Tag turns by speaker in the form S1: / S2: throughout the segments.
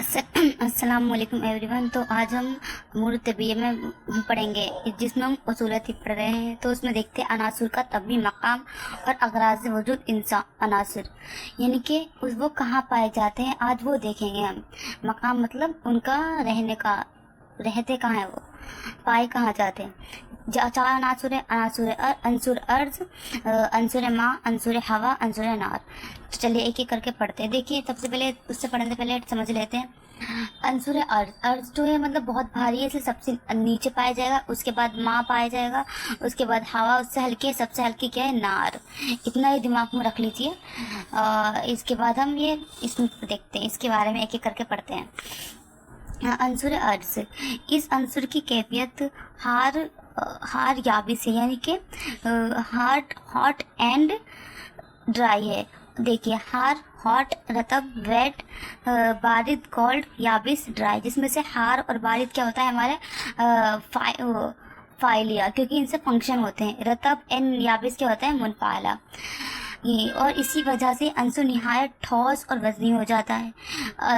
S1: अस्सलाम वालेकुम एवरीवन। तो आज हम अमूर तबीय्या में पढ़ेंगे, जिसमें हम उसूलत पढ़ रहे हैं। तो उसमें देखते हैं अनासुर का तबी मकाम और अगराज़ वजूद इंसान अनासुर, यानी कि वो कहाँ पाए जाते हैं, आज वो देखेंगे हम। मकाम मतलब उनका रहने का, रहते कहाँ है वो, पाए कहाँ जाते हैं। चार अनासुर है, अंसुर अर्ज, अंसुर माँ, अंसुर हवा, अंसुर नार। तो चलिए एक एक करके पढ़ते हैं। देखिए सबसे पहले, उससे पढ़ने से पहले समझ लेते हैं। अंसुर अर्ज, अर्ज जो है मतलब बहुत भारी है, इसलिए सबसे नीचे पाया जाएगा। उसके बाद माँ पाया जाएगा, उसके बाद हवा, उससे हल्की, सबसे हल्की क्या है, नार। इतना ही दिमाग में रख लीजिए। इसके बाद हम ये इसमें देखते हैं, इसके बारे में एक एक करके पढ़ते हैं। अंसुर अर्ज, इस अंसुर की कैफियत हार याबिस है, यानी कि हॉट एंड ड्राई है। देखिए हार हॉट, रतब वेट, बारिद कोल्ड, याबिस ड्राई। जिसमें से हार और बारिद क्या होता है हमारे फाइलिया, क्योंकि इनसे फंक्शन होते हैं। रतब एंड याबिस क्या होता है, मुनफाला। ये और इसी वजह से अंसुर निहायत ठोस और वजनी हो जाता है।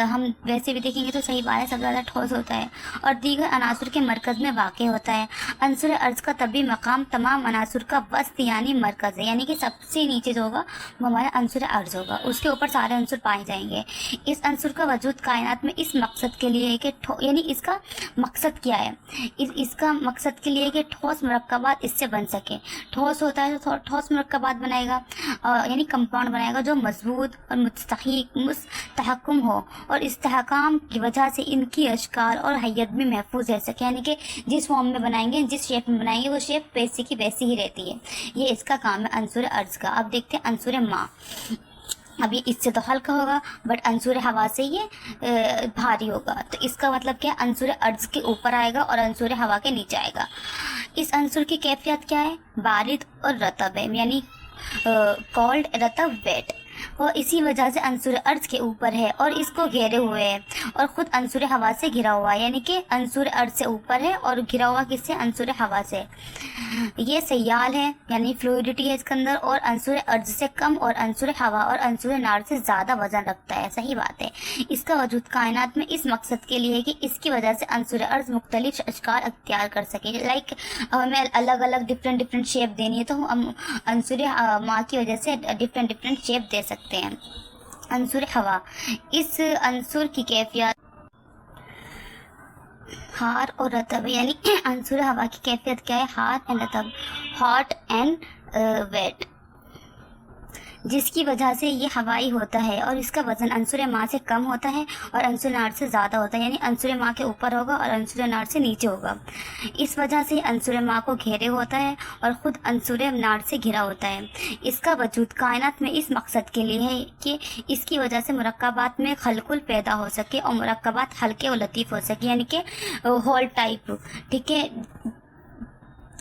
S1: हम वैसे भी देखेंगे तो सही बात है, सबसे ज़्यादा ठोस होता है और दीगर अनासुर के मरकज़ में वाक़ होता है। अंसुर अर्ज का तबी मकाम तमाम अनासुर का वस्त यानी मरकज़ है, यानी कि सबसे नीचे जो होगा वो हमारा अंसुर अर्ज होगा, उसके ऊपर सारे अंसुर पाए जाएंगे। इस अंसुर का वजूद कायनात में इस मकसद के लिए है कि यानी इसका मकसद क्या है, इसका मकसद के लिए कि ठोस मुरक्कबात इससे बन सके। ठोस होता है तो ठोस मुरक्कबात बनाएगा, यानी कंपाउंड बनाएगा जो मजबूत और मुस्तहकम हो, और इस्तेहकाम की वजह से इनकी अशकार और हैयत भी महफूज रह सके, यानी कि जिस फॉर्म में बनाएंगे, जिस शेप में बनाएंगे, वो शेप वैसी की वैसी ही रहती है। ये इसका काम है अंसुर अर्ज का। अब देखते हैं अंसुर माँ। अब ये इससे तो हल्का होगा, बट अंसुर हवा से ये भारी होगा। तो इसका मतलब क्या है, अंसुर अर्ज के ऊपर आएगा और अंसुर हवा के नीचे आएगा। इस अंसुर की कैफियत क्या है, बारिद और रतब है, यानी कोल्ड, रतब, वेट। और इसी वजह से अंसुर अर्ज के ऊपर है और इसको घेरे हुए है और ख़ुद अंसुर हवा से घिरा हुआ है, यानी कि अंसुर अर्ज से ऊपर है और घिरा हुआ किससे, अंसुर हवा से। ये सयाल है, यानी फ्लूइडिटी है इसके अंदर, और अंसुर अर्ज से कम और अंसुर हवा और अंसुर नार से ज़्यादा वजन रखता है। सही बात है। इसका वजूद कायनात में इस मकसद के लिए है कि इसकी वजह से अंसुर अर्ज मुख्तलिफ अशकार अख्तियार कर सके। लाइक हमें अलग अलग डिफरेंट शेप देनी है, तो हम अंसुर माँ की वजह से डिफरेंट शेप दे सकते हैं। अंसुर हवा, इस अंसुर की कैफियत हार और रतब, यानी अंसुर हवा की कैफियत क्या है, हार एंड रतब, हॉट एंड वेट, जिसकी वजह से ये हवाई होता है और इसका वजन अंसुर माँ से कम होता है और अंसुर नार से ज़्यादा होता है, यानी अंसुर माँ के ऊपर होगा और अंसुर नार से नीचे होगा। इस वजह से अंसुर माँ को घेरे होता है और ख़ुद अंसुर नार से घिरा होता है। इसका वजूद कायनात में इस मकसद के लिए है कि इसकी वजह से मुरक्कबात में खलकुल पैदा हो सके और मुरक्कबात हल्के और लतीफ़ हो सके, यानी कि होल टाइप, ठीक है,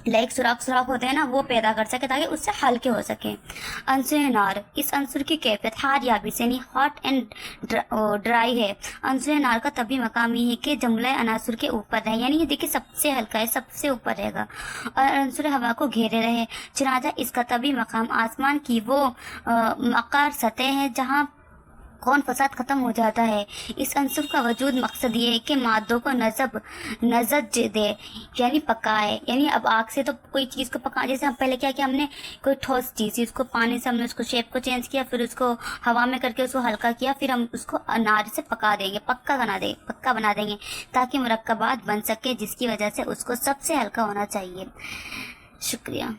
S1: लाइक सुराख होते हैं ना, वो पैदा कर सके ताकि उससे हल्के हो सके। अंसुर नार, इस अंसुर की कैफियत हार याबिस यानी हॉट एंड ड्राई है। अंसुर नार का तभी मकाम ये है कि जुमला अनासुर के ऊपर रहे, यानी ये देखिए सबसे हल्का है, सबसे ऊपर रहेगा और अंसुर हवा को घेरे रहे। चुनाचा इसका तभी मकाम आसमान की वो मकार सतह है जहाँ कौन फसाद ख़त्म हो जाता है। इस अंसुर का वजूद मकसद ये है कि मादों को नज़ज दे, यानी पकाए, यानी अब आग से तो कोई चीज़ को पका, जैसे हम पहले क्या किया, हमने कोई ठोस चीज़, उसको पानी से हमने उसको शेप को चेंज किया, फिर उसको हवा में करके उसको हल्का किया, फिर हम उसको अनार से पका देंगे, पक्का बना देंगे ताकि मुरक्कबात बन सके, जिसकी वजह से उसको सबसे हल्का होना चाहिए। शुक्रिया।